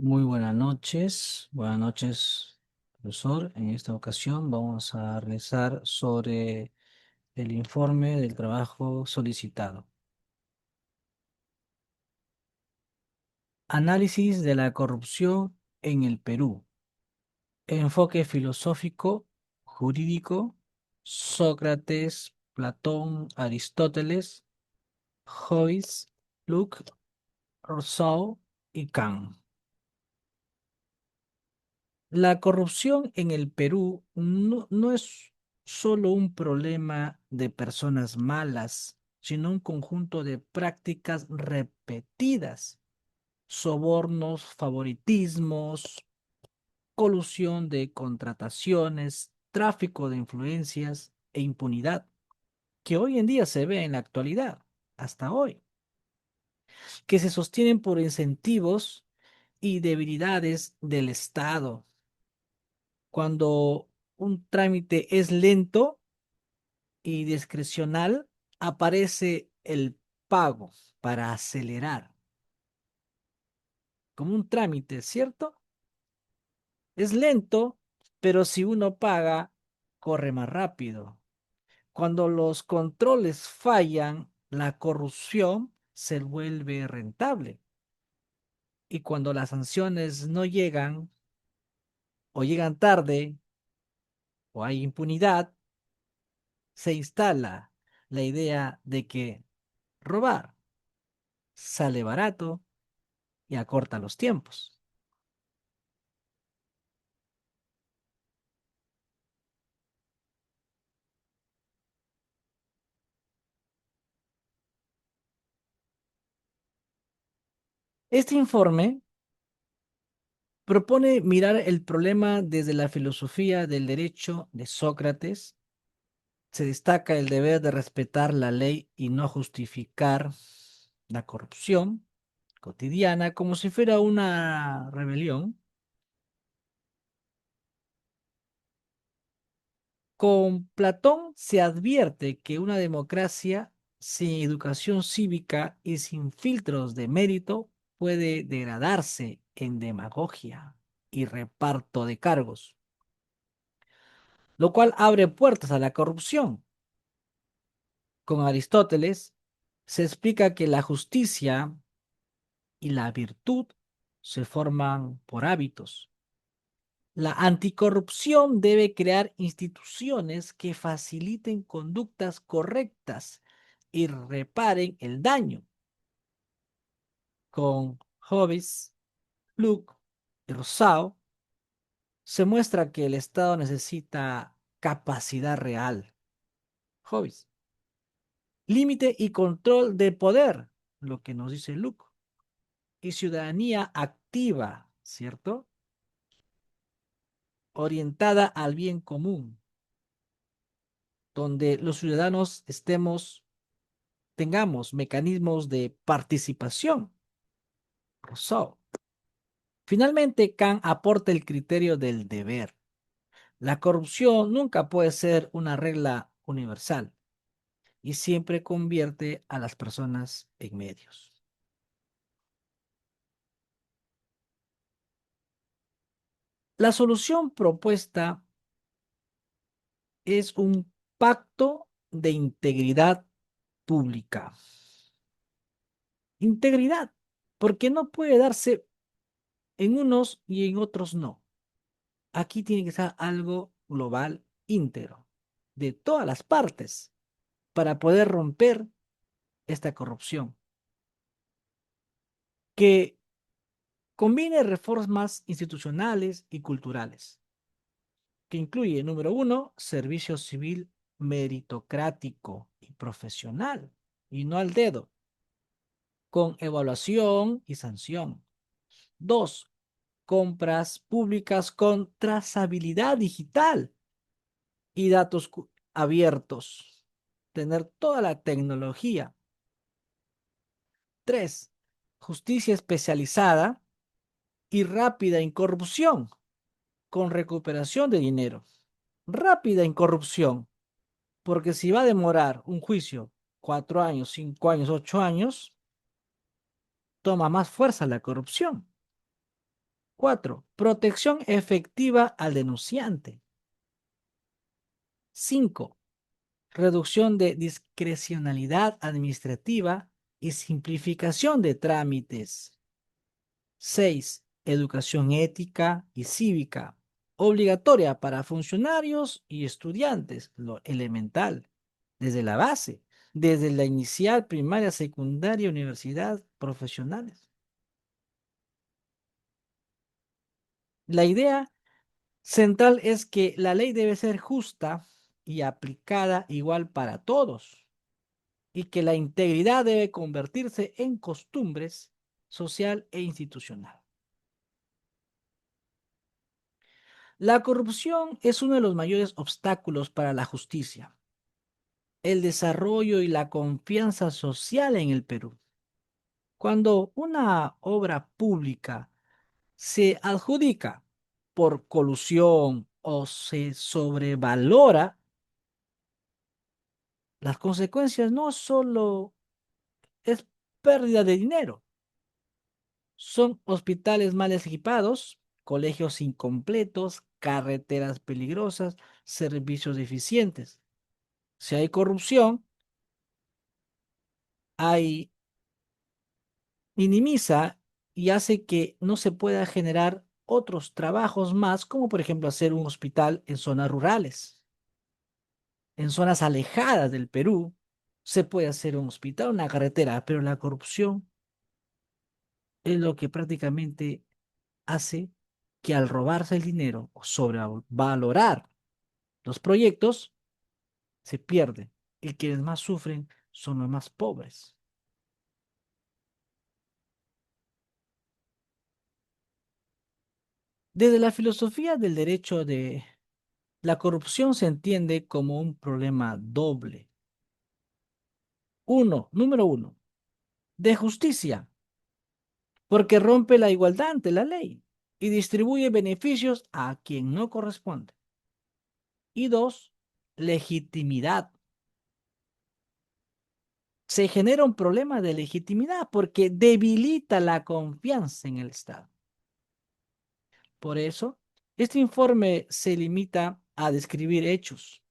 Muy buenas noches, profesor. En esta ocasión vamos a realizar sobre el informe del trabajo solicitado. Análisis de la corrupción en el Perú. Enfoque filosófico, jurídico, Sócrates, Platón, Aristóteles, Hobbes, Locke, Rousseau y Kant. La corrupción en el Perú no es solo un problema de personas malas, sino un conjunto de prácticas repetidas, sobornos, favoritismos, colusión de contrataciones, tráfico de influencias e impunidad, que hoy en día se ve en la actualidad, hasta hoy, que se sostienen por incentivos y debilidades del Estado. Cuando un trámite es lento y discrecional, aparece el pago para acelerar, como un trámite, ¿cierto? Es lento, pero si uno paga, corre más rápido. Cuando los controles fallan, la corrupción se vuelve rentable. Y cuando las sanciones no llegan o llegan tarde o hay impunidad, se instala la idea de que robar sale barato y acorta los tiempos. Este informe propone mirar el problema desde la filosofía del derecho de Sócrates. Se destaca el deber de respetar la ley y no justificar la corrupción cotidiana como si fuera una rebelión. Con Platón se advierte que una democracia sin educación cívica y sin filtros de mérito puede degradarse en demagogia y reparto de cargos, lo cual abre puertas a la corrupción. Con Aristóteles se explica que la justicia y la virtud se forman por hábitos. La anticorrupción debe crear instituciones que faciliten conductas correctas y reparen el daño. Con Hobbes, Locke y Rousseau se muestra que el Estado necesita capacidad real. Hobbes, límite y control de poder, lo que nos dice Locke, y ciudadanía activa, ¿cierto? Orientada al bien común, donde los ciudadanos tengamos mecanismos de participación. Rousseau. Finalmente, Kant aporta el criterio del deber. La corrupción nunca puede ser una regla universal y siempre convierte a las personas en medios. La solución propuesta es un pacto de integridad pública. Integridad, porque no puede darse en unos y en otros no. Aquí tiene que ser algo global, íntegro, de todas las partes, para poder romper esta corrupción, que combine reformas institucionales y culturales, que incluye, número uno, servicio civil meritocrático y profesional, y no al dedo, con evaluación y sanción. Dos, compras públicas con trazabilidad digital y datos abiertos. Tener toda la tecnología. Tres, justicia especializada y rápida en corrupción, con recuperación de dinero. Rápida en corrupción, porque si va a demorar un juicio 4 años, 5 años, 8 años, toma más fuerza la corrupción. 4. Protección efectiva al denunciante. 5. Reducción de discrecionalidad administrativa y simplificación de trámites. 6. Educación ética y cívica, obligatoria para funcionarios y estudiantes, lo elemental, desde la base, desde la inicial, primaria, secundaria, universidad, profesionales. La idea central es que la ley debe ser justa y aplicada igual para todos, y que la integridad debe convertirse en costumbres social e institucional. La corrupción es uno de los mayores obstáculos para la justicia, el desarrollo y la confianza social en el Perú. Cuando una obra pública se adjudica por colusión o se sobrevalora, las consecuencias no solo es pérdida de dinero, son hospitales mal equipados, colegios incompletos, carreteras peligrosas, servicios deficientes. Si hay corrupción, hay minimiza y hace que no se pueda generar otros trabajos más, como por ejemplo hacer un hospital en zonas rurales, en zonas alejadas del Perú. Se puede hacer un hospital, una carretera, pero la corrupción es lo que prácticamente hace que al robarse el dinero o sobrevalorar los proyectos, se pierde. Y quienes más sufren son los más pobres. Desde la filosofía del derecho de la corrupción se entiende como un problema doble. Número uno, de justicia, porque rompe la igualdad ante la ley y distribuye beneficios a quien no corresponde. Y dos, legitimidad. Se genera un problema de legitimidad porque debilita la confianza en el Estado. Por eso, este informe se limita a describir hechos.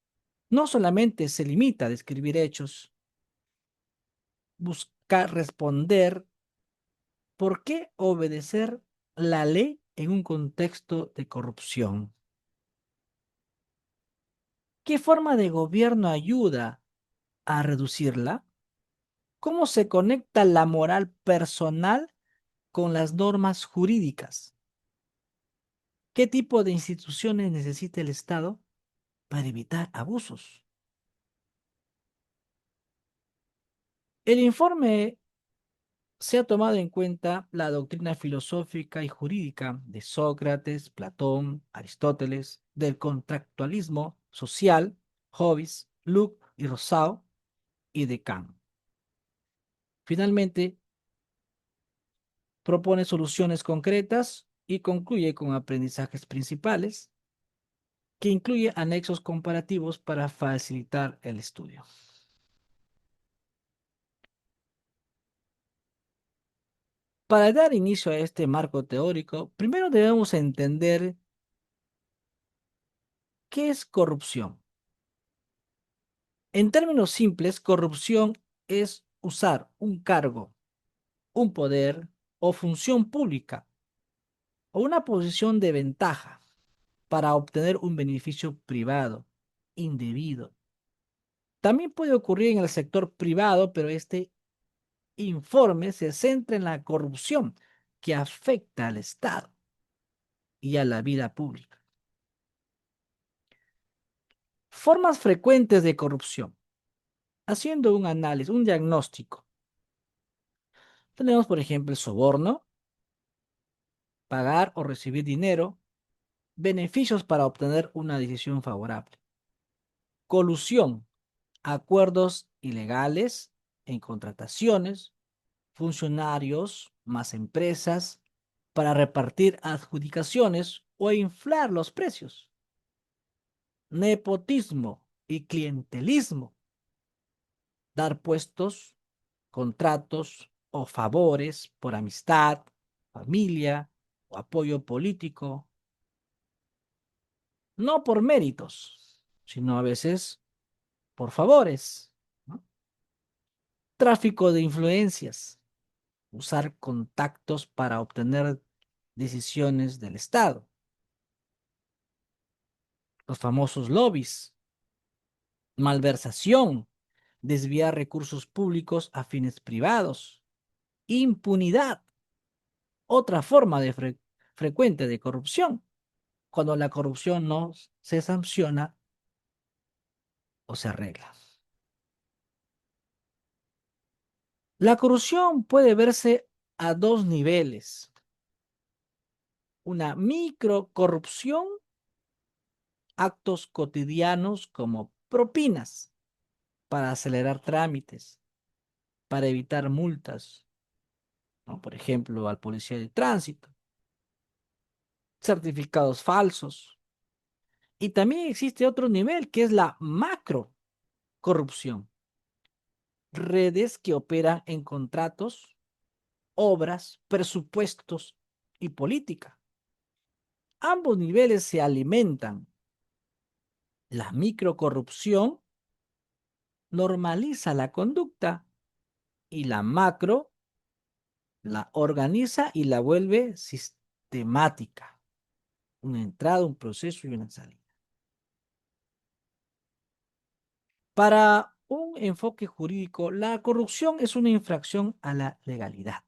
No solamente se limita a describir hechos, busca responder por qué obedecer la ley en un contexto de corrupción. ¿Qué forma de gobierno ayuda a reducirla? ¿Cómo se conecta la moral personal con las normas jurídicas? ¿Qué tipo de instituciones necesita el Estado para evitar abusos? El informe se ha tomado en cuenta la doctrina filosófica y jurídica de Sócrates, Platón, Aristóteles, del contractualismo social, Hobbes, Locke y Rousseau, y de Kant. Finalmente, propone soluciones concretas y concluye con aprendizajes principales, que incluye anexos comparativos para facilitar el estudio. Para dar inicio a este marco teórico, primero debemos entender qué es corrupción. En términos simples, corrupción es usar un cargo, un poder o función pública o una posición de ventaja para obtener un beneficio privado, indebido. También puede ocurrir en el sector privado, pero este informe se centra en la corrupción que afecta al Estado y a la vida pública. Formas frecuentes de corrupción. Haciendo un análisis, un diagnóstico. Tenemos, por ejemplo, el soborno, pagar o recibir dinero, beneficios para obtener una decisión favorable. Colusión, acuerdos ilegales en contrataciones, funcionarios más empresas para repartir adjudicaciones o inflar los precios. Nepotismo y clientelismo, dar puestos, contratos o favores por amistad, familia o apoyo político, no por méritos, sino a veces por favores, ¿no? Tráfico de influencias, usar contactos para obtener decisiones del Estado, los famosos lobbies, malversación, desviar recursos públicos a fines privados, impunidad, otra forma de frecuente de corrupción, cuando la corrupción no se sanciona o se arregla. La corrupción puede verse a dos niveles: una microcorrupción, actos cotidianos como propinas para acelerar trámites, para evitar multas, ¿no? Por ejemplo, al policía de tránsito, certificados falsos. Y también existe otro nivel que es la macrocorrupción, redes que operan en contratos, obras, presupuestos y política. Ambos niveles se alimentan. La microcorrupción normaliza la conducta y la macro la organiza y la vuelve sistemática. Una entrada, un proceso y una salida. Para un enfoque jurídico, la corrupción es una infracción a la legalidad.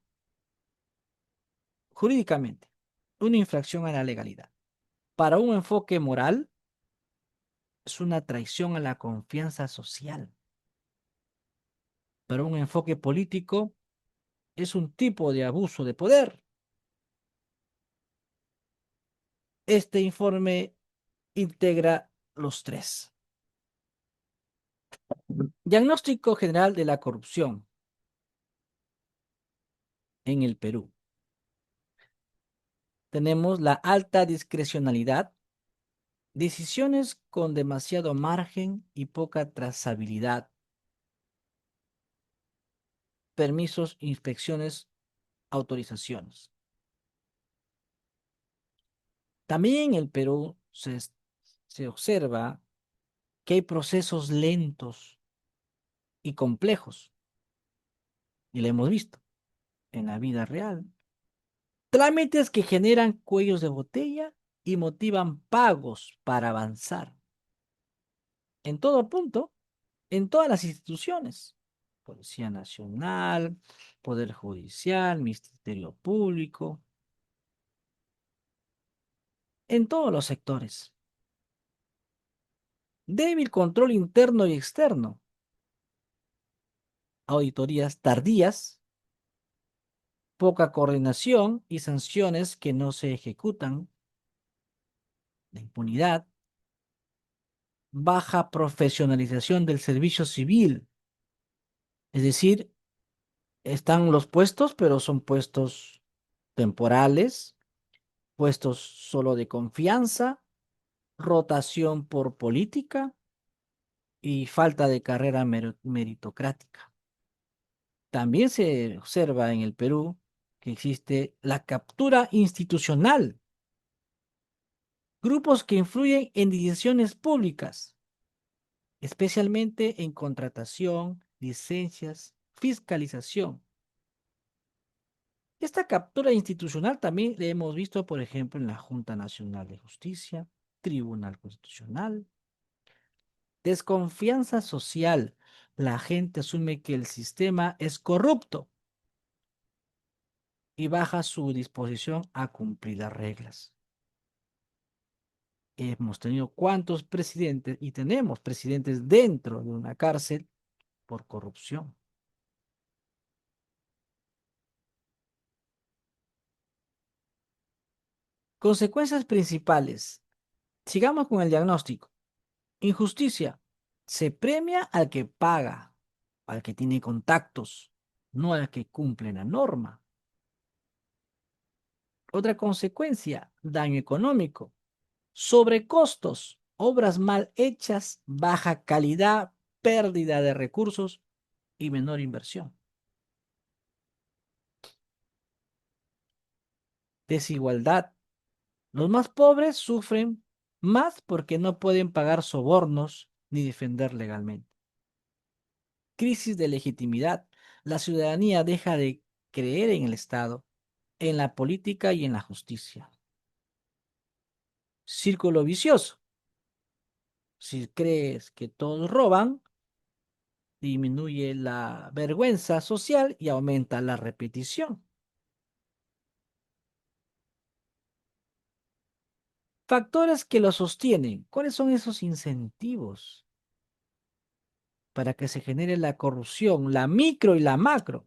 Jurídicamente, una infracción a la legalidad. Para un enfoque moral, es una traición a la confianza social. Para un enfoque político, es un tipo de abuso de poder. Este informe integra los tres. Diagnóstico general de la corrupción en el Perú. Tenemos la alta discrecionalidad, decisiones con demasiado margen y poca trazabilidad, permisos, inspecciones, autorizaciones. También en el Perú se observa que hay procesos lentos y complejos, y lo hemos visto en la vida real. Trámites que generan cuellos de botella y motivan pagos para avanzar. En todo punto, en todas las instituciones: Policía Nacional, Poder Judicial, Ministerio Público, en todos los sectores. Débil control interno y externo, auditorías tardías, poca coordinación y sanciones que no se ejecutan, la impunidad, baja profesionalización del servicio civil, es decir, están los puestos, pero son puestos temporales, puestos solo de confianza, rotación por política y falta de carrera meritocrática. También se observa en el Perú que existe la captura institucional, grupos que influyen en decisiones públicas, especialmente en contratación, licencias, fiscalización. Esta captura institucional también la hemos visto, por ejemplo, en la Junta Nacional de Justicia, Tribunal Constitucional. Desconfianza social. La gente asume que el sistema es corrupto y baja su disposición a cumplir las reglas. Hemos tenido cuántos presidentes y tenemos presidentes dentro de una cárcel por corrupción. Consecuencias principales. Sigamos con el diagnóstico. Injusticia. Se premia al que paga, al que tiene contactos, no al que cumple la norma. Otra consecuencia, daño económico. Sobrecostos, obras mal hechas, baja calidad, pérdida de recursos y menor inversión. Desigualdad. Los más pobres sufren más porque no pueden pagar sobornos ni defender legalmente. Crisis de legitimidad. La ciudadanía deja de creer en el Estado, en la política y en la justicia. Círculo vicioso. Si crees que todos roban, disminuye la vergüenza social y aumenta la repetición. Factores que lo sostienen. ¿Cuáles son esos incentivos para que se genere la corrupción, la micro y la macro?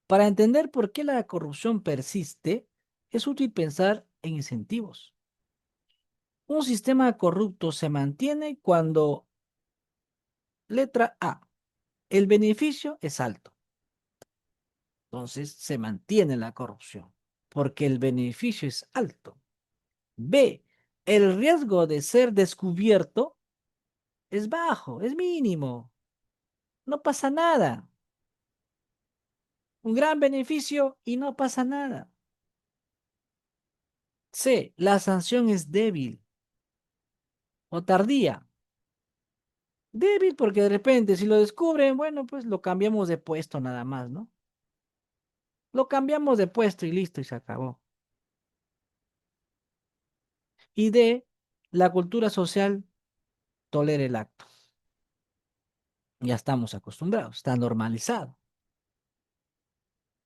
Para entender por qué la corrupción persiste, es útil pensar en incentivos. Un sistema corrupto se mantiene cuando, letra A, el beneficio es alto. Entonces se mantiene la corrupción, porque el beneficio es alto. B, el riesgo de ser descubierto es bajo, es mínimo, no pasa nada. Un gran beneficio y no pasa nada. C, la sanción es débil o tardía. Débil porque de repente si lo descubren, bueno, pues lo cambiamos de puesto nada más, ¿no? Lo cambiamos de puesto y listo y se acabó. Y D, la cultura social tolera el acto. Ya estamos acostumbrados, está normalizado.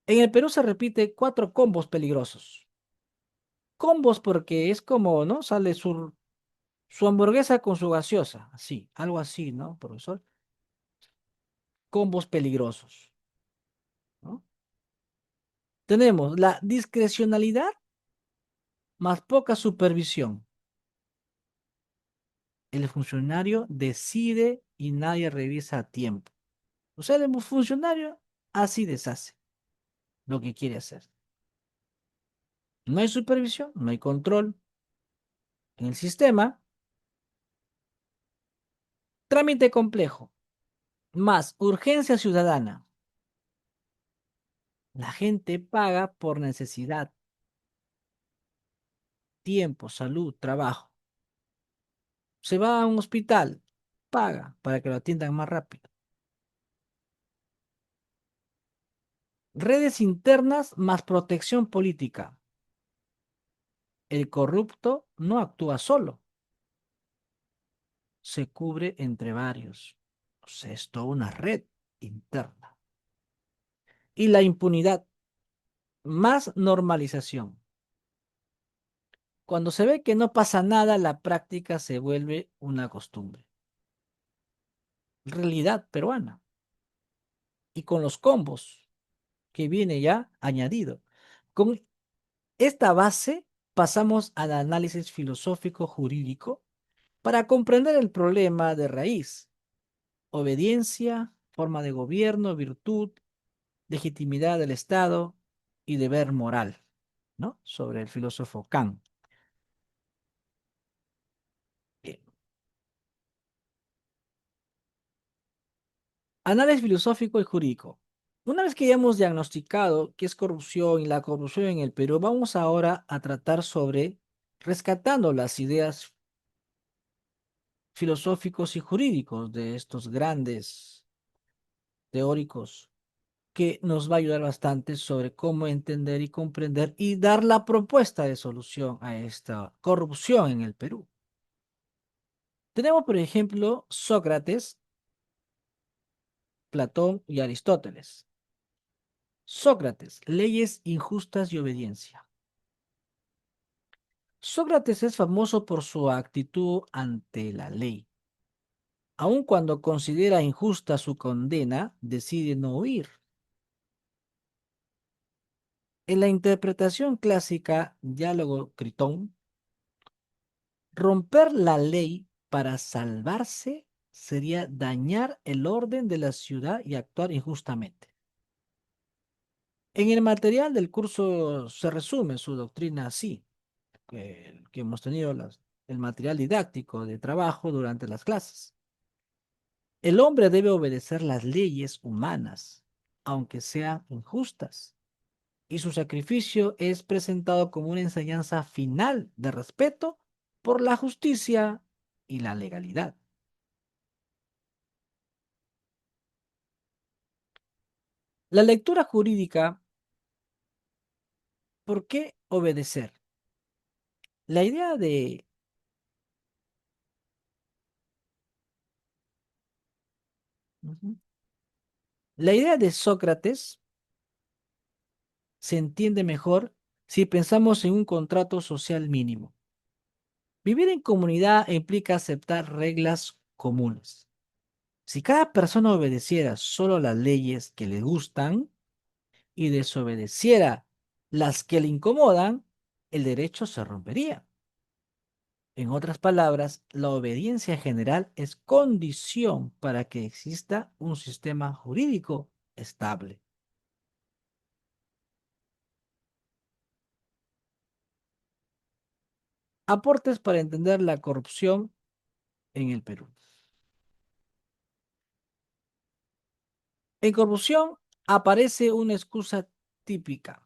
En el Perú se repite 4 combos peligrosos. Combos porque es como, ¿no? Sale su hamburguesa con su gaseosa, así, algo así, ¿no, profesor? Combos peligrosos, ¿no? Tenemos la discrecionalidad más poca supervisión. El funcionario decide y nadie revisa a tiempo. O sea, el funcionario así deshace lo que quiere hacer. No hay supervisión, no hay control en el sistema. Trámite complejo, más urgencia ciudadana. La gente paga por necesidad, tiempo, salud, trabajo. Se va a un hospital, paga para que lo atiendan más rápido. Redes internas más protección política. El corrupto no actúa solo, se cubre entre varios. O sea, es toda una red interna. Y la impunidad, más normalización. Cuando se ve que no pasa nada, la práctica se vuelve una costumbre. Realidad peruana. Y con los combos que viene ya añadido. Con esta base pasamos al análisis filosófico jurídico para comprender el problema de raíz. Obediencia, forma de gobierno, virtud, legitimidad del Estado y deber moral, ¿no? Sobre el filósofo Kant. Bien. Análisis filosófico y jurídico. Una vez que ya hemos diagnosticado qué es corrupción y la corrupción en el Perú, vamos ahora a tratar sobre rescatando las ideas filosóficos y jurídicos de estos grandes teóricos que nos va a ayudar bastante sobre cómo entender y comprender y dar la propuesta de solución a esta corrupción en el Perú. Tenemos, por ejemplo, Sócrates, Platón y Aristóteles. Sócrates, leyes injustas y obediencia. Sócrates es famoso por su actitud ante la ley. Aun cuando considera injusta su condena, decide no huir. En la interpretación clásica, diálogo Critón, romper la ley para salvarse sería dañar el orden de la ciudad y actuar injustamente. En el material del curso se resume su doctrina así, que hemos tenido el material didáctico de trabajo durante las clases. El hombre debe obedecer las leyes humanas, aunque sean injustas. y su sacrificio es presentado como una enseñanza final de respeto por la justicia y la legalidad. La lectura jurídica, ¿por qué obedecer? La idea de, Ujú. La idea de Sócrates se entiende mejor si pensamos en un contrato social mínimo. Vivir en comunidad implica aceptar reglas comunes. Si cada persona obedeciera solo las leyes que le gustan y desobedeciera las que le incomodan, el derecho se rompería. En otras palabras, la obediencia general es condición para que exista un sistema jurídico estable. Aportes para entender la corrupción en el Perú. En corrupción aparece una excusa típica.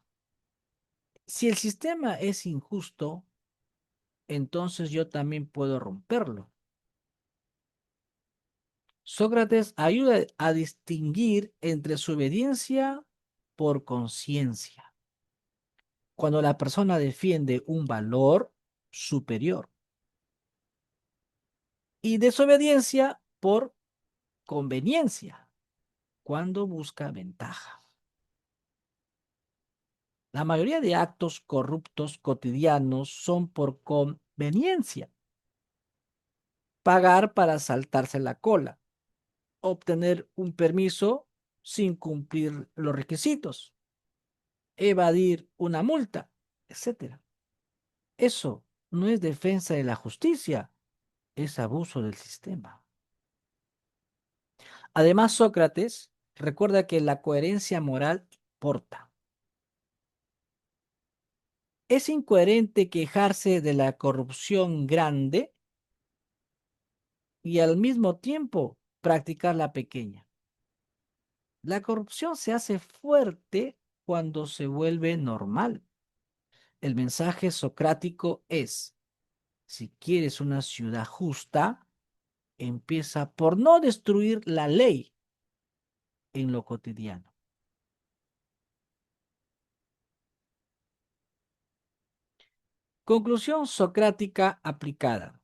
Si el sistema es injusto, entonces yo también puedo romperlo. Sócrates ayuda a distinguir entre su obediencia por conciencia, cuando la persona defiende un valor superior, y desobediencia por conveniencia, cuando busca ventaja. La mayoría de actos corruptos cotidianos son por conveniencia. Pagar para saltarse la cola, obtener un permiso sin cumplir los requisitos, evadir una multa, etcétera. Eso no es defensa de la justicia, es abuso del sistema. Además, Sócrates recuerda que la coherencia moral importa. Es incoherente quejarse de la corrupción grande y al mismo tiempo practicar la pequeña. La corrupción se hace fuerte cuando se vuelve normal. El mensaje socrático es, si quieres una ciudad justa, empieza por no destruir la ley en lo cotidiano. Conclusión socrática aplicada.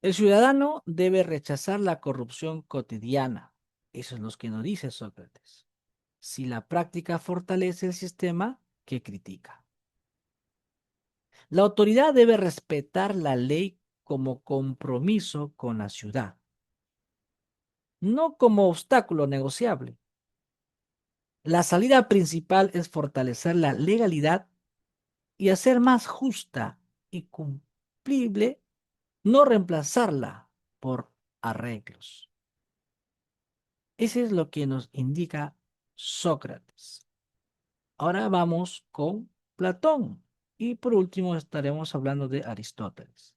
El ciudadano debe rechazar la corrupción cotidiana. Eso es lo que nos dice Sócrates. Si la práctica fortalece el sistema que critica. La autoridad debe respetar la ley como compromiso con la ciudad, no como obstáculo negociable. La salida principal es fortalecer la legalidad y hacer más justa y cumplible, no reemplazarla por arreglos. Ese es lo que nos indica Sócrates. Ahora vamos con Platón y por último estaremos hablando de Aristóteles.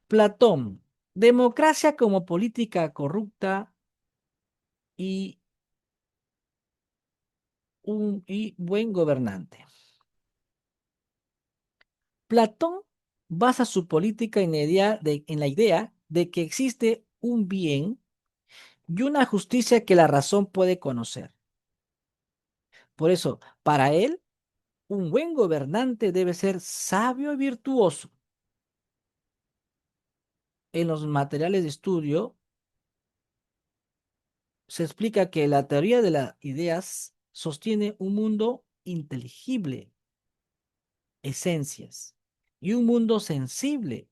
Platón, democracia como política corrupta y un buen gobernante. Platón basa su política en la idea de que existe un bien y una justicia que la razón puede conocer. Por eso, para él, un buen gobernante debe ser sabio y virtuoso. En los materiales de estudio se explica que la teoría de las ideas sostiene un mundo inteligible, esencias, y un mundo sensible,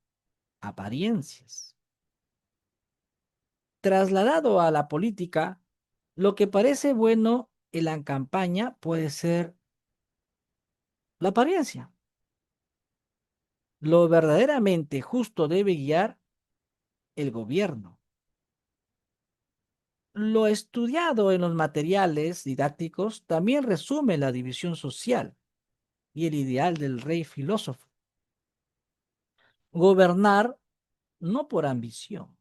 apariencias. Trasladado a la política, lo que parece bueno en la campaña puede ser la apariencia. Lo verdaderamente justo debe guiar el gobierno. Lo estudiado en los materiales didácticos también resume la división social y el ideal del rey filósofo. Gobernar no por ambición,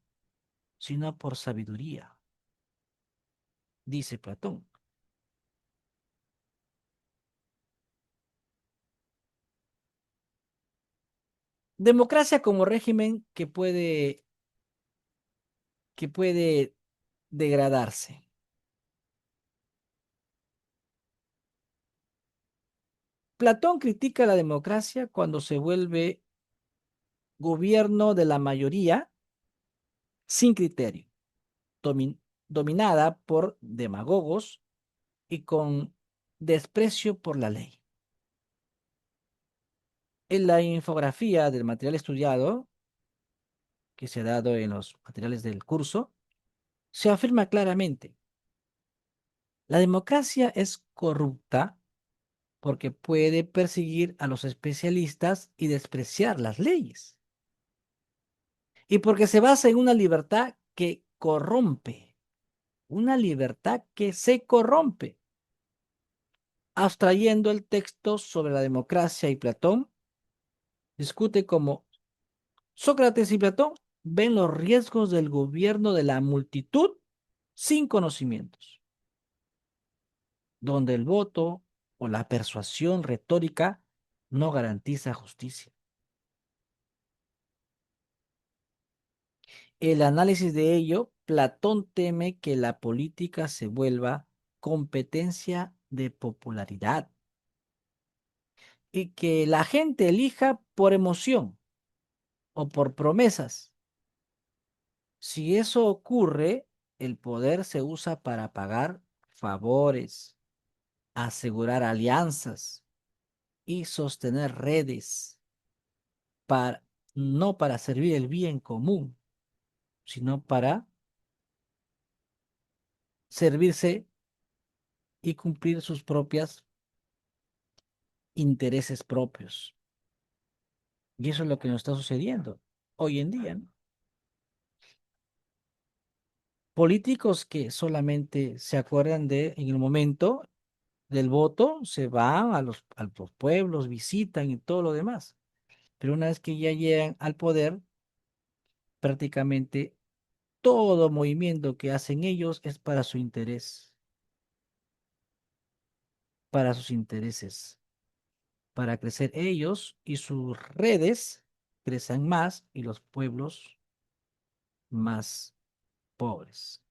sino por sabiduría. dice Platón. Democracia como régimen que puede degradarse. Platón critica la democracia cuando se vuelve gobierno de la mayoría sin criterio, domin- dominada por demagogos y con desprecio por la ley. En la infografía del material estudiado, que se ha dado en los materiales del curso, se afirma claramente, la democracia es corrupta porque puede perseguir a los especialistas y despreciar las leyes, y porque se basa en una libertad que corrompe, una libertad que se corrompe. Abstrayendo el texto sobre la democracia y Platón, discute cómo Sócrates y Platón ven los riesgos del gobierno de la multitud sin conocimientos, donde el voto o la persuasión retórica no garantiza justicia. El análisis de ello, Platón teme que la política se vuelva competencia de popularidad y que la gente elija por emoción o por promesas. Si eso ocurre, el poder se usa para pagar favores, asegurar alianzas y sostener redes para, no para servir el bien común, sino para servirse y cumplir sus propios intereses propios. Y eso es lo que nos está sucediendo hoy en día, ¿no? Políticos que solamente se acuerdan de, en el momento del voto, se van a los pueblos, visitan y todo lo demás. Pero una vez que ya llegan al poder, prácticamente todo movimiento que hacen ellos es para su interés, para sus intereses, para crecer ellos y sus redes crezcan más y los pueblos más pobres.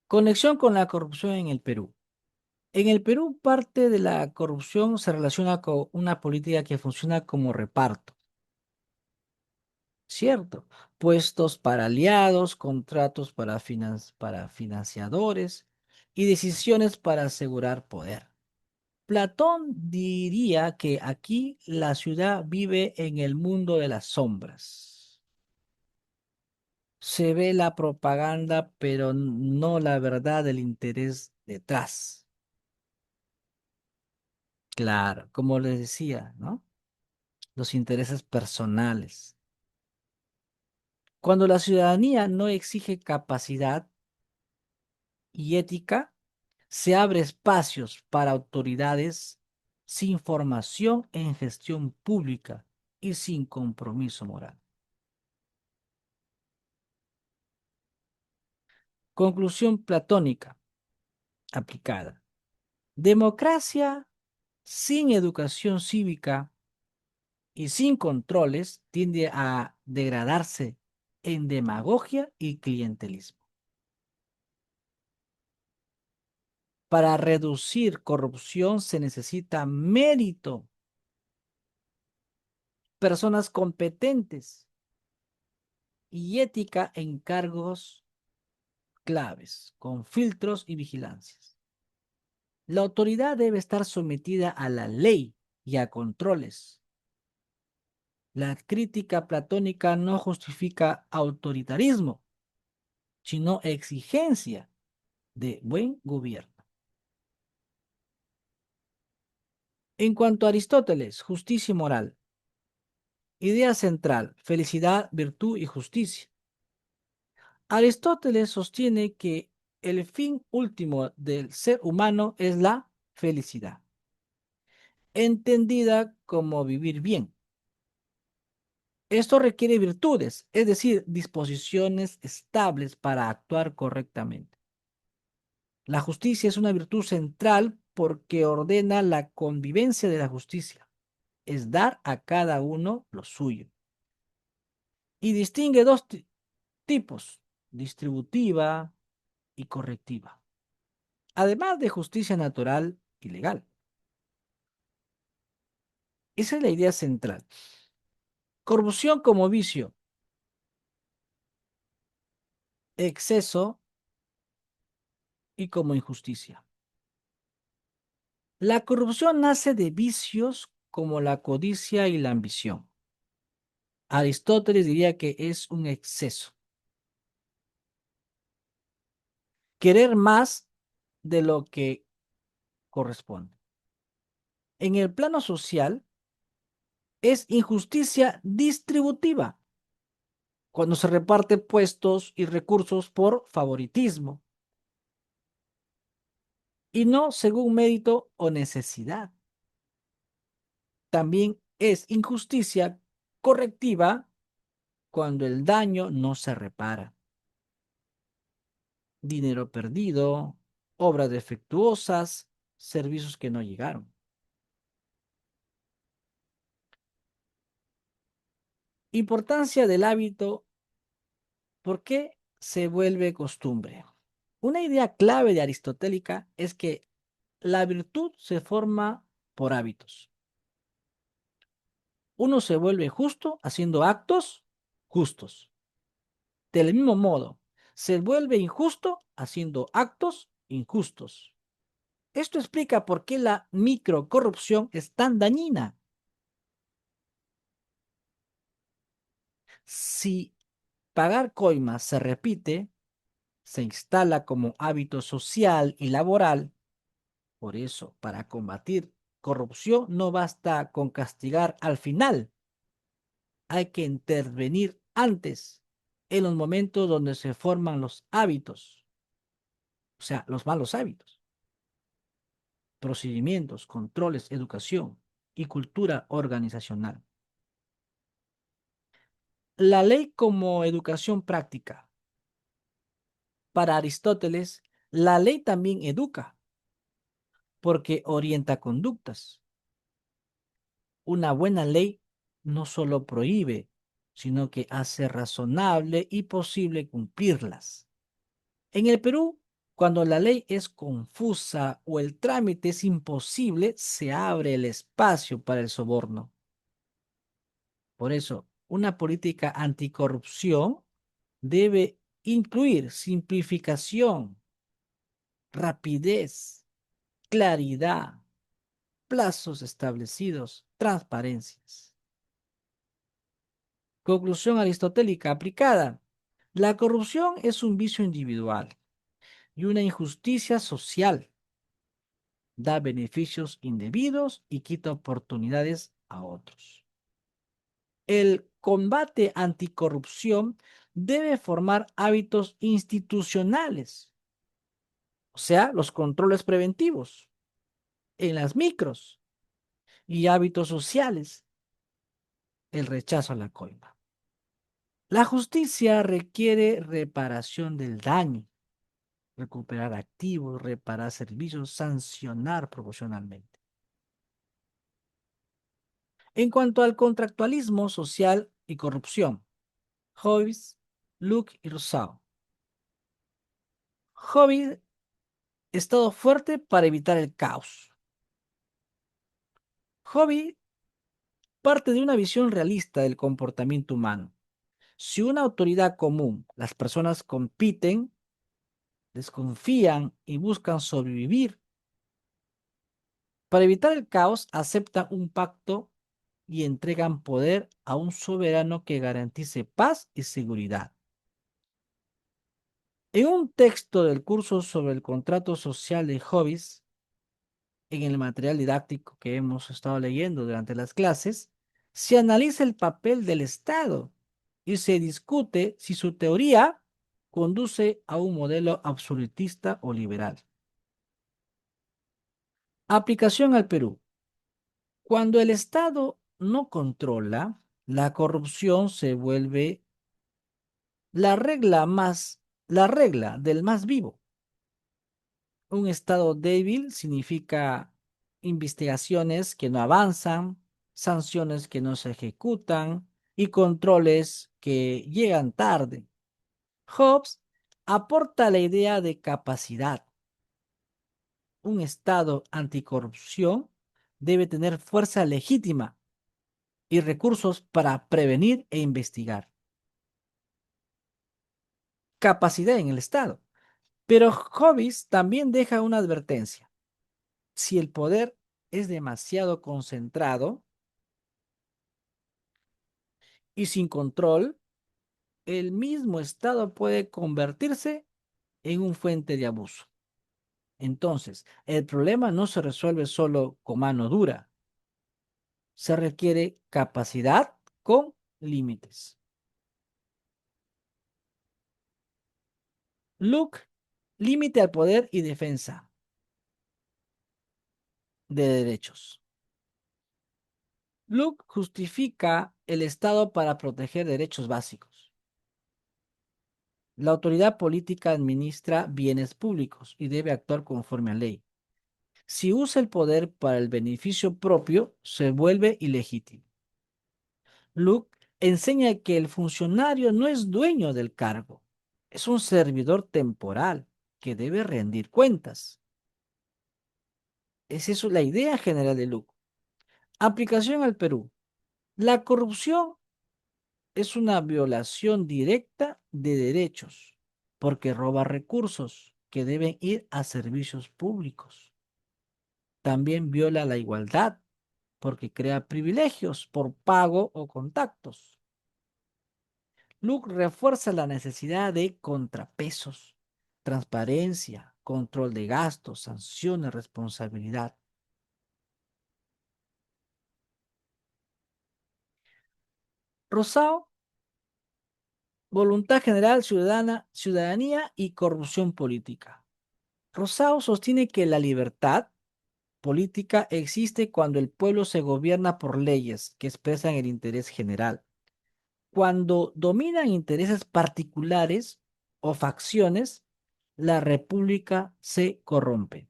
Conexión con la corrupción en el Perú. En el Perú, parte de la corrupción se relaciona con una política que funciona como reparto, ¿cierto? Puestos para aliados, contratos para financiadores y decisiones para asegurar poder. Platón diría que aquí la ciudad vive en el mundo de las sombras. Se ve la propaganda, pero no la verdad del interés detrás. Claro, como les decía, ¿no? Los intereses personales. Cuando la ciudadanía no exige capacidad y ética, se abre espacios para autoridades sin formación en gestión pública y sin compromiso moral. Conclusión platónica aplicada. Democracia sin educación cívica y sin controles tiende a degradarse en demagogia y clientelismo. Para reducir corrupción se necesita mérito, personas competentes y ética en cargos claves, con filtros y vigilancias. La autoridad debe estar sometida a la ley y a controles. La crítica platónica no justifica autoritarismo, sino exigencia de buen gobierno. En cuanto a Aristóteles, justicia y moral. Idea central, felicidad, virtud y justicia. Aristóteles sostiene que el fin último del ser humano es la felicidad, entendida como vivir bien. Esto requiere virtudes, es decir, disposiciones estables para actuar correctamente. La justicia es una virtud central porque ordena la convivencia de la justicia, es dar a cada uno lo suyo. Y distingue dos tipos, distributiva y correctiva, además de justicia natural y legal. Esa es la idea central. Corrupción como vicio, exceso y como injusticia. La corrupción nace de vicios como la codicia y la ambición. Aristóteles diría que es un exceso. Querer más de lo que corresponde. En el plano social, es injusticia distributiva, cuando se reparte puestos y recursos por favoritismo y no según mérito o necesidad. También es injusticia correctiva cuando el daño no se repara. Dinero perdido, obras defectuosas, servicios que no llegaron. Importancia del hábito, ¿por qué se vuelve costumbre? Una idea clave de aristotélica es que la virtud se forma por hábitos. Uno se vuelve justo haciendo actos justos. Del mismo modo, se vuelve injusto haciendo actos injustos. Esto explica por qué la microcorrupción es tan dañina. Si pagar coimas se repite, se instala como hábito social y laboral. Por eso, para combatir corrupción no basta con castigar al final, hay que intervenir antes, en los momentos donde se forman los hábitos, o sea, los malos hábitos, procedimientos, controles, educación y cultura organizacional. La ley como educación práctica. Para Aristóteles, la ley también educa, porque orienta conductas. Una buena ley no solo prohíbe, sino que hace razonable y posible cumplirlas. En el Perú, cuando la ley es confusa o el trámite es imposible, se abre el espacio para el soborno. Por eso, una política anticorrupción debe incluir simplificación, rapidez, claridad, plazos establecidos, transparencias. Conclusión aristotélica aplicada. La corrupción es un vicio individual y una injusticia social. Da beneficios indebidos y quita oportunidades a otros. El combate anticorrupción debe formar hábitos institucionales, o sea, los controles preventivos en las micros y hábitos sociales, el rechazo a la coima. La justicia requiere reparación del daño, recuperar activos, reparar servicios, sancionar proporcionalmente. En cuanto al contractualismo social y corrupción, Hobbes, Locke y Rousseau. Hobbes, estado fuerte para evitar el caos. Hobbes parte de una visión realista del comportamiento humano. Si una autoridad común, las personas compiten, desconfían y buscan sobrevivir, para evitar el caos aceptan un pacto y entregan poder a un soberano que garantice paz y seguridad. En un texto del curso sobre el contrato social de Hobbes, en el material didáctico que hemos estado leyendo durante las clases, se analiza el papel del Estado y se discute si su teoría conduce a un modelo absolutista o liberal. Aplicación al Perú. Cuando el Estado no controla, La corrupción se vuelve la regla más, la regla del más vivo. Un estado débil significa investigaciones que no avanzan, sanciones que no se ejecutan y controles que llegan tarde. Hobbes aporta la idea de capacidad. Un estado anticorrupción debe tener fuerza legítima y recursos para prevenir e investigar. Capacidad en el estado. Pero Hobbes también deja una advertencia. Si el poder es demasiado concentrado y sin control, el mismo Estado puede convertirse en un fuente de abuso. Entonces, el problema no se resuelve solo con mano dura, se requiere capacidad con límites. Luke, límite al poder y defensa de derechos. Luke justifica el Estado para proteger derechos básicos. La autoridad política administra bienes públicos y debe actuar conforme a ley. Si usa el poder para el beneficio propio, se vuelve ilegítimo. Luke enseña que el funcionario no es dueño del cargo, es un servidor temporal que debe rendir cuentas. Es eso la idea general de Luke. Aplicación al Perú. La corrupción es una violación directa de derechos porque roba recursos que deben ir a servicios públicos. También viola la igualdad porque crea privilegios por pago o contactos. Luke refuerza la necesidad de contrapesos, transparencia, control de gastos, sanciones, responsabilidad. Rosao, voluntad general ciudadana, ciudadanía y corrupción política. Rosao sostiene que la libertad política existe cuando el pueblo se gobierna por leyes que expresan el interés general. Cuando dominan intereses particulares o facciones, la república se corrompe.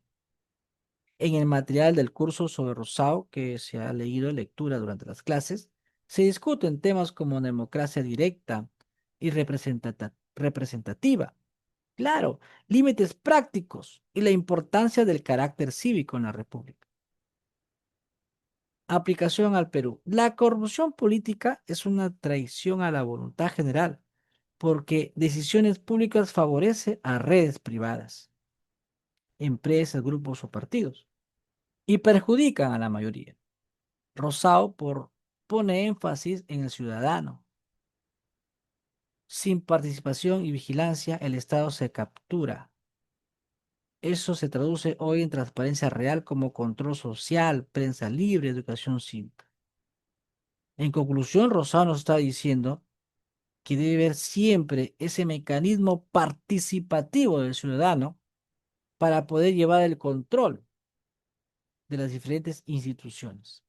En el material del curso sobre Rousseau, que se ha leído en lectura durante las clases, se discuten temas como democracia directa y representativa. Claro, límites prácticos y la importancia del carácter cívico en la república. Aplicación al Perú. La corrupción política es una traición a la voluntad general porque decisiones públicas favorecen a redes privadas, empresas, grupos o partidos y perjudican a la mayoría. Rosao pone énfasis en el ciudadano. Sin participación y vigilancia, el Estado se captura. Eso se traduce hoy en transparencia real como control social, prensa libre, educación cívica. En conclusión, Rosao nos está diciendo que debe haber siempre ese mecanismo participativo del ciudadano para poder llevar el control de las diferentes instituciones.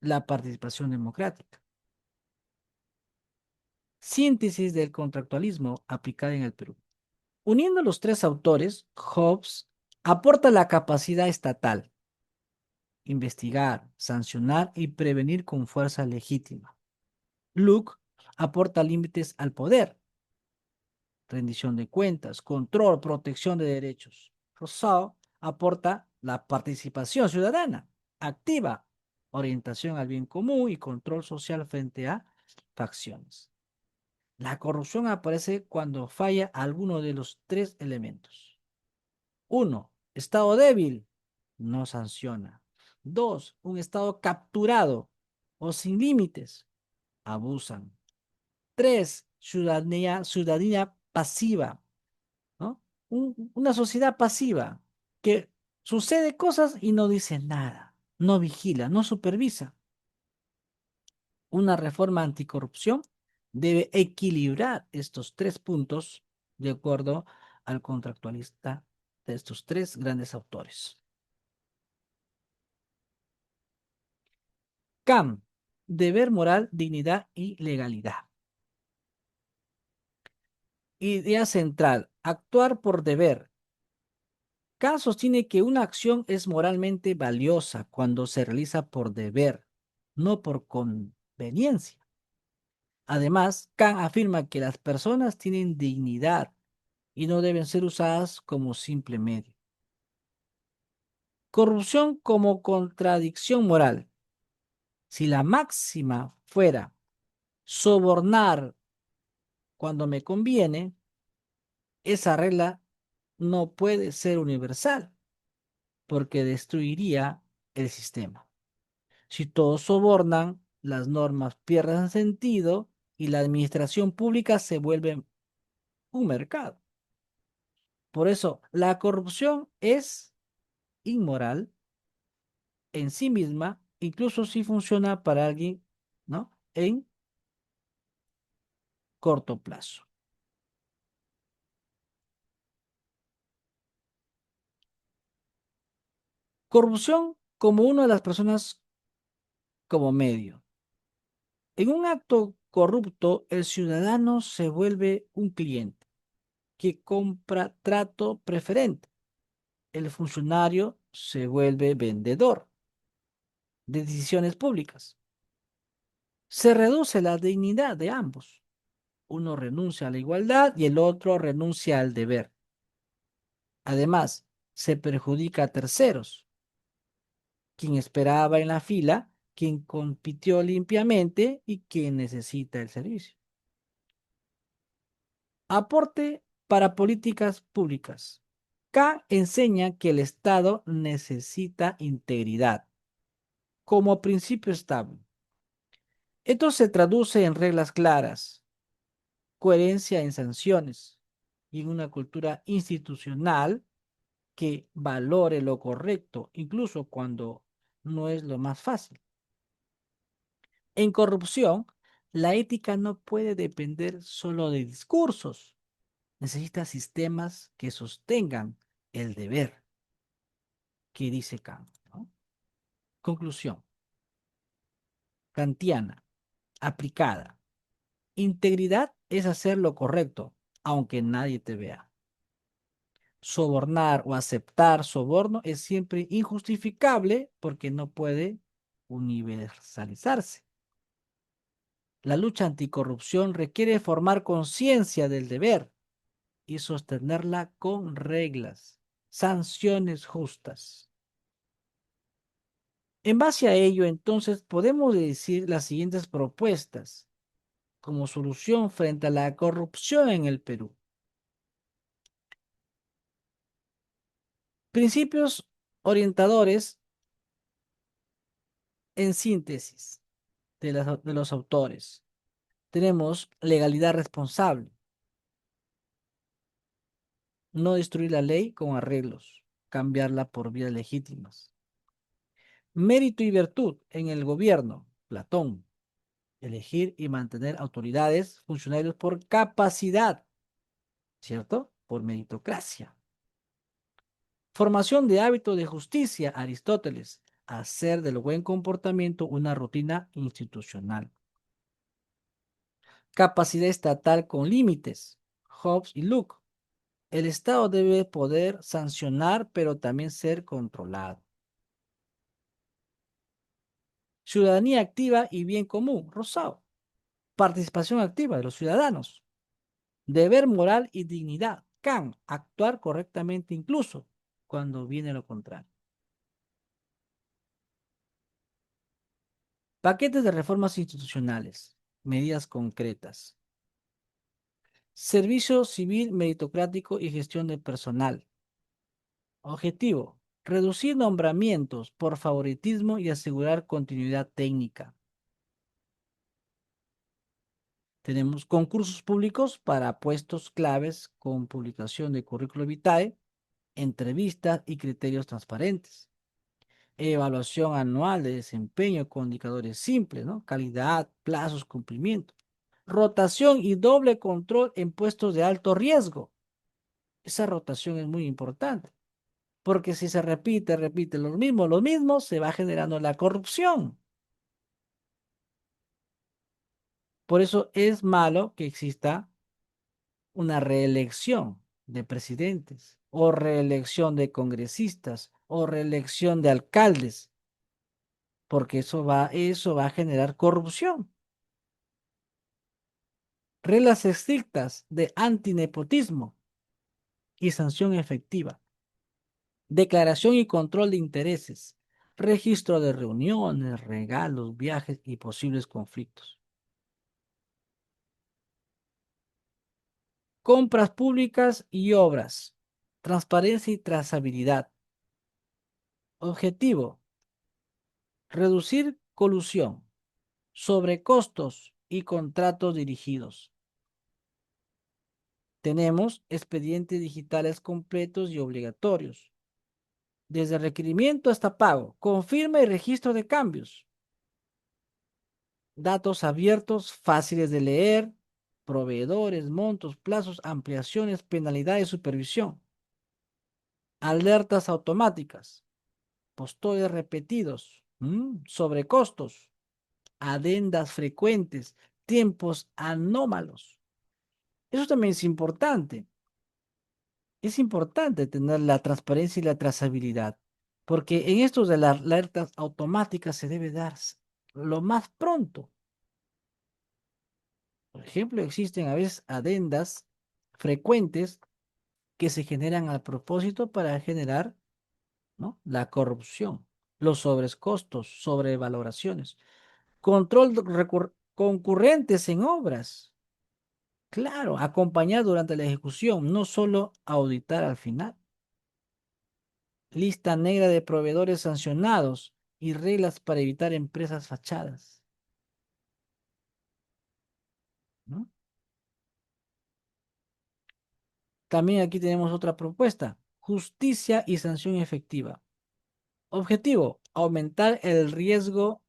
La participación democrática. Síntesis del contractualismo aplicada en el Perú. Uniendo los tres autores, Hobbes aporta la capacidad estatal, investigar, sancionar y prevenir con fuerza legítima. Luke aporta límites al poder, rendición de cuentas, control, protección de derechos. Rousseau aporta la participación ciudadana, activa, orientación al bien común y control social frente a facciones. La corrupción aparece cuando falla alguno de los tres elementos. Uno, estado débil, no sanciona. Dos, un estado capturado o sin límites, abusan. Tres, ciudadanía pasiva, ¿no? Una sociedad pasiva que sucede cosas y no dice nada, no vigila, no supervisa. Una reforma anticorrupción debe equilibrar estos tres puntos de acuerdo al contractualista de estos tres grandes autores. Kant, deber moral, dignidad y legalidad. Idea central, actuar por deber. Kant sostiene que una acción es moralmente valiosa cuando se realiza por deber, no por conveniencia. Además, Kant afirma que las personas tienen dignidad y no deben ser usadas como simple medio. Corrupción como contradicción moral. Si la máxima fuera sobornar cuando me conviene, esa regla no puede ser universal porque destruiría el sistema. Si todos sobornan, las normas pierden sentido y la administración pública se vuelve un mercado. Por eso, la corrupción es inmoral en sí misma, incluso si funciona para alguien, ¿no? En corto plazo. Corrupción como una de las personas como medio. En un acto corrupto, el ciudadano se vuelve un cliente que compra trato preferente. El funcionario se vuelve vendedor de decisiones públicas. Se reduce la dignidad de ambos. Uno renuncia a la igualdad y el otro renuncia al deber. Además, se perjudica a terceros, quien esperaba en la fila, quien compitió limpiamente y quien necesita el servicio. Aporte para políticas públicas. K enseña que el Estado necesita integridad como principio estable. Esto se traduce en reglas claras, coherencia en sanciones y en una cultura institucional que valore lo correcto, incluso cuando no es lo más fácil. En corrupción, la ética no puede depender solo de discursos. Necesita sistemas que sostengan el deber que dice Kant, ¿no? Conclusión. Kantiana, aplicada. Integridad es hacer lo correcto, aunque nadie te vea. Sobornar o aceptar soborno es siempre injustificable porque no puede universalizarse. La lucha anticorrupción requiere formar conciencia del deber y sostenerla con reglas, sanciones justas. En base a ello, entonces, podemos decir las siguientes propuestas como solución frente a la corrupción en el Perú. Principios orientadores en síntesis de los autores. Tenemos legalidad responsable, no destruir la ley con arreglos, cambiarla por vías legítimas. Mérito y virtud en el gobierno, Platón, elegir y mantener autoridades, funcionarios por capacidad, ¿cierto? Por meritocracia. Formación de hábitos de justicia, Aristóteles, hacer del buen comportamiento una rutina institucional. Capacidad estatal con límites, Hobbes y Locke. El Estado debe poder sancionar, pero también ser controlado. Ciudadanía activa y bien común, Rousseau. Participación activa de los ciudadanos. Deber moral y dignidad, Kant. Actuar correctamente incluso cuando viene lo contrario. Paquetes de reformas institucionales. Medidas concretas. Servicio civil meritocrático y gestión de personal. Objetivo: reducir nombramientos por favoritismo y asegurar continuidad técnica. Tenemos concursos públicos para puestos claves con publicación de currículo vitae, entrevistas y criterios transparentes. Evaluación anual de desempeño con indicadores simples, ¿no? Calidad, plazos, cumplimiento. Rotación y doble control en puestos de alto riesgo. Esa rotación es muy importante, porque si se repite los mismos, se va generando la corrupción. Por eso es malo que exista una reelección de presidentes o reelección de congresistas o reelección de alcaldes, porque eso va a generar corrupción. Reglas estrictas de antinepotismo y sanción efectiva. Declaración y control de intereses. Registro de reuniones, regalos, viajes y posibles conflictos. Compras públicas y obras. Transparencia y trazabilidad. Objetivo: reducir colusión, sobrecostos y contratos dirigidos. Tenemos expedientes digitales completos y obligatorios, desde requerimiento hasta pago, confirma y registro de cambios, datos abiertos, fáciles de leer, proveedores, montos, plazos, ampliaciones, penalidades, supervisión, alertas automáticas, postores repetidos, sobrecostos, adendas frecuentes, tiempos anómalos. Eso también es importante. Es importante tener la transparencia y la trazabilidad, porque en esto de las alertas automáticas se debe dar lo más pronto. Por ejemplo, existen a veces adendas frecuentes que se generan al propósito para generar, ¿no?, la corrupción, los sobrecostos, sobrevaloraciones, control concurrentes en obras. Claro, acompañar durante la ejecución, no solo auditar al final. Lista negra de proveedores sancionados y reglas para evitar empresas fachadas, ¿no? También aquí tenemos otra propuesta: justicia y sanción efectiva. Objetivo: aumentar el riesgo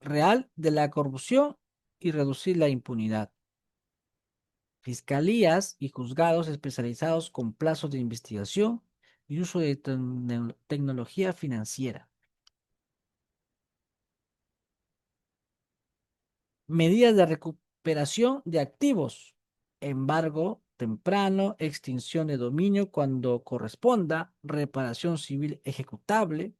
real de la corrupción y reducir la impunidad. Fiscalías y juzgados especializados con plazos de investigación y uso de tecnología financiera. Medidas de recuperación de activos, embargo temprano, extinción de dominio cuando corresponda, reparación civil ejecutable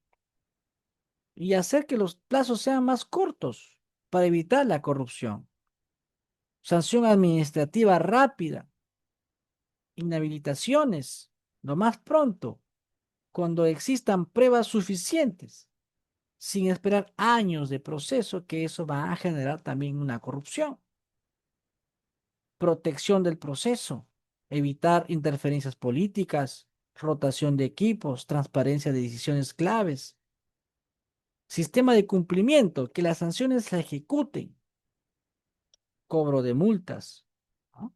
y hacer que los plazos sean más cortos para evitar la corrupción. Sanción administrativa rápida, inhabilitaciones, lo más pronto, cuando existan pruebas suficientes, sin esperar años de proceso, que eso va a generar también una corrupción. Protección del proceso, evitar interferencias políticas, rotación de equipos, transparencia de decisiones claves, sistema de cumplimiento, que las sanciones se ejecuten, cobro de multas, ¿no?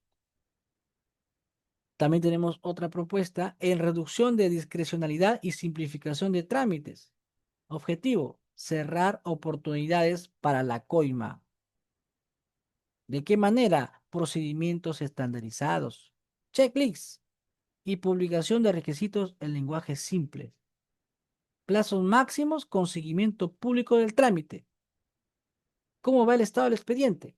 También tenemos otra propuesta en reducción de discrecionalidad y simplificación de trámites. Objetivo: cerrar oportunidades para la coima. ¿De qué manera? Procedimientos estandarizados, checklists y publicación de requisitos en lenguaje simple. Plazos máximos con seguimiento público del trámite. ¿Cómo va el estado del expediente?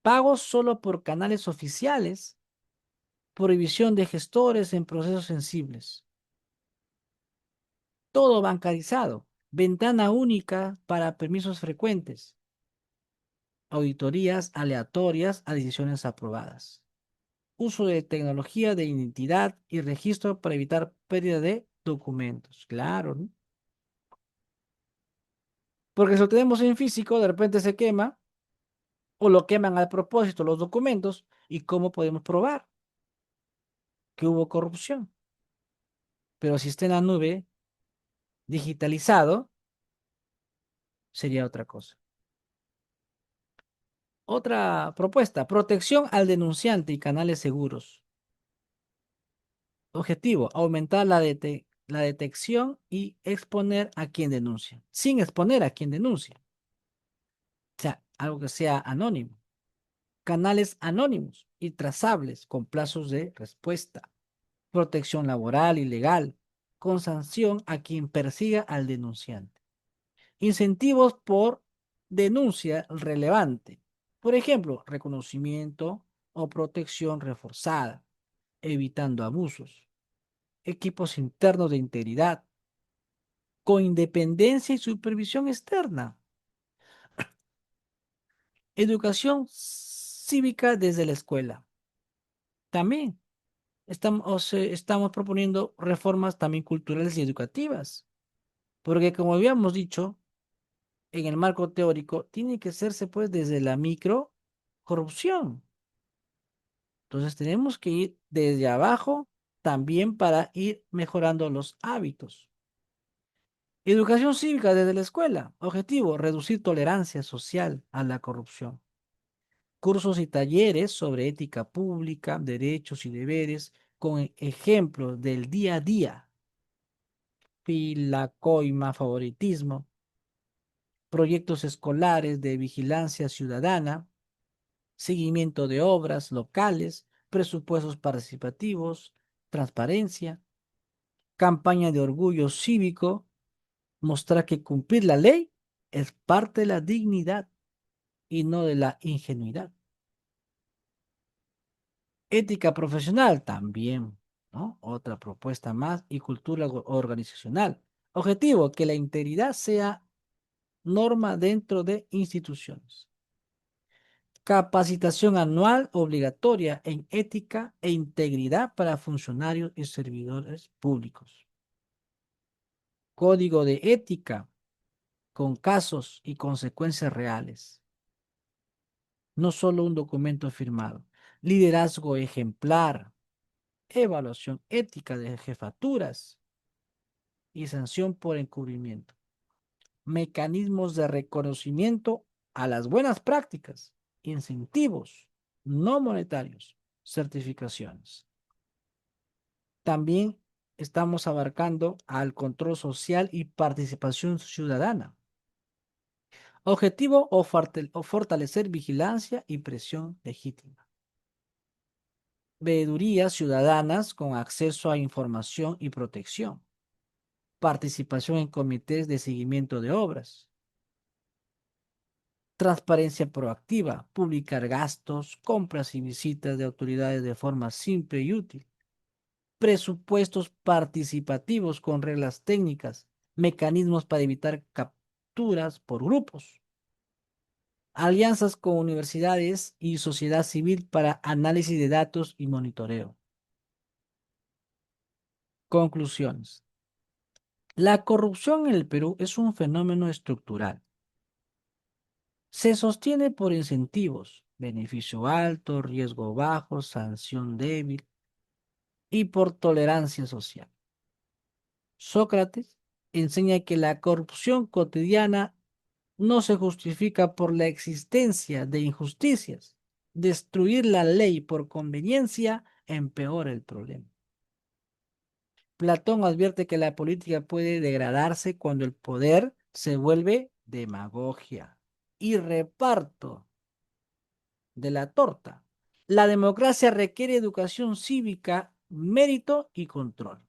Pagos solo por canales oficiales. Prohibición de gestores en procesos sensibles. Todo bancarizado. Ventana única para permisos frecuentes. Auditorías aleatorias a decisiones aprobadas. Uso de tecnología de identidad y registro para evitar pérdida de documentos. Claro, ¿no? Porque si lo tenemos en físico, de repente se quema o lo queman al propósito los documentos. ¿Y cómo podemos probar que hubo corrupción? Pero si está en la nube, digitalizado, sería otra cosa. Otra propuesta: protección al denunciante y canales seguros. Objetivo: aumentar la detección y exponer a quien denuncia, sin exponer a quien denuncia. O sea, algo que sea anónimo. Canales anónimos y trazables con plazos de respuesta. Protección laboral y legal, con sanción a quien persiga al denunciante. Incentivos por denuncia relevante. Por ejemplo, reconocimiento o protección reforzada, evitando abusos, equipos internos de integridad, con independencia y supervisión externa, educación cívica desde la escuela. También estamos proponiendo reformas también culturales y educativas, porque como habíamos dicho, en el marco teórico, tiene que hacerse pues desde la micro corrupción. Entonces tenemos que ir desde abajo también para ir mejorando los hábitos. Educación cívica desde la escuela. Objetivo, reducir tolerancia social a la corrupción. Cursos y talleres sobre ética pública, derechos y deberes, con ejemplos del día a día. Fila, coima, favoritismo. Proyectos escolares de vigilancia ciudadana, seguimiento de obras locales, presupuestos participativos, transparencia, campaña de orgullo cívico, mostrar que cumplir la ley es parte de la dignidad y no de la ingenuidad. Ética profesional también, ¿no? Otra propuesta más y cultura organizacional. Objetivo, que la integridad sea norma dentro de instituciones. Capacitación anual obligatoria en ética e integridad para funcionarios y servidores públicos. Código de ética con casos y consecuencias reales. No solo un documento firmado. Liderazgo ejemplar. Evaluación ética de jefaturas y sanción por encubrimiento. Mecanismos de reconocimiento a las buenas prácticas. Incentivos no monetarios. Certificaciones. También estamos abarcando al control social y participación ciudadana. Objetivo o fortalecer vigilancia y presión legítima. Veedurías ciudadanas con acceso a información y protección. Participación en comités de seguimiento de obras. Transparencia proactiva. Publicar gastos, compras y visitas de autoridades de forma simple y útil. Presupuestos participativos con reglas técnicas, mecanismos para evitar capturas por grupos, alianzas con universidades y sociedad civil para análisis de datos y monitoreo. Conclusiones. La corrupción en el Perú es un fenómeno estructural. Se sostiene por incentivos, beneficio alto, riesgo bajo, sanción débil y por tolerancia social. Sócrates enseña que la corrupción cotidiana no se justifica por la existencia de injusticias. Destruir la ley por conveniencia empeora el problema. Platón advierte que la política puede degradarse cuando el poder se vuelve demagogia y reparto de la torta. La democracia requiere educación cívica, mérito y control.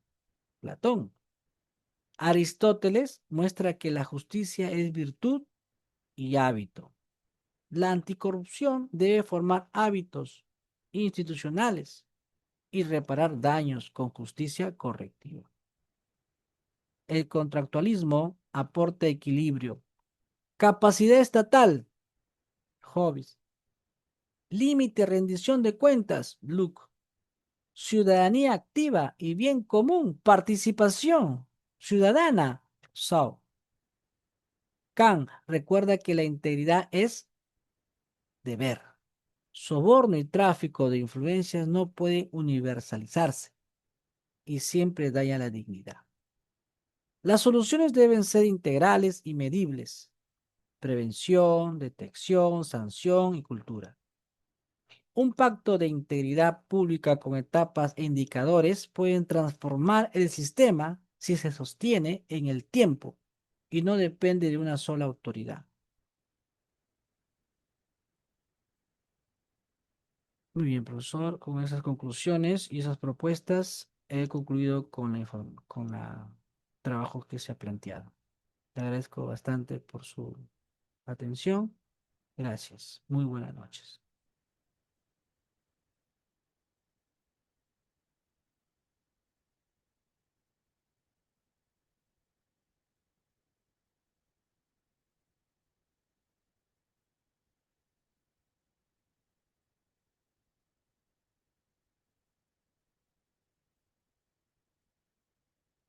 Platón. Aristóteles muestra que la justicia es virtud y hábito. La anticorrupción debe formar hábitos institucionales y reparar daños con justicia correctiva. El contractualismo aporta equilibrio. Capacidad estatal, Hobbes. Límite, rendición de cuentas, Luke. Ciudadanía activa y bien común, participación ciudadana, Shaw. Kant recuerda que la integridad es deber. Soborno y tráfico de influencias no pueden universalizarse y siempre daña la dignidad. Las soluciones deben ser integrales y medibles. Prevención, detección, sanción y cultura. Un pacto de integridad pública con etapas e indicadores pueden transformar el sistema si se sostiene en el tiempo y no depende de una sola autoridad. Muy bien, profesor. Con esas conclusiones y esas propuestas he concluido con la trabajo que se ha planteado. Le agradezco bastante por su atención. Gracias. Muy buenas noches.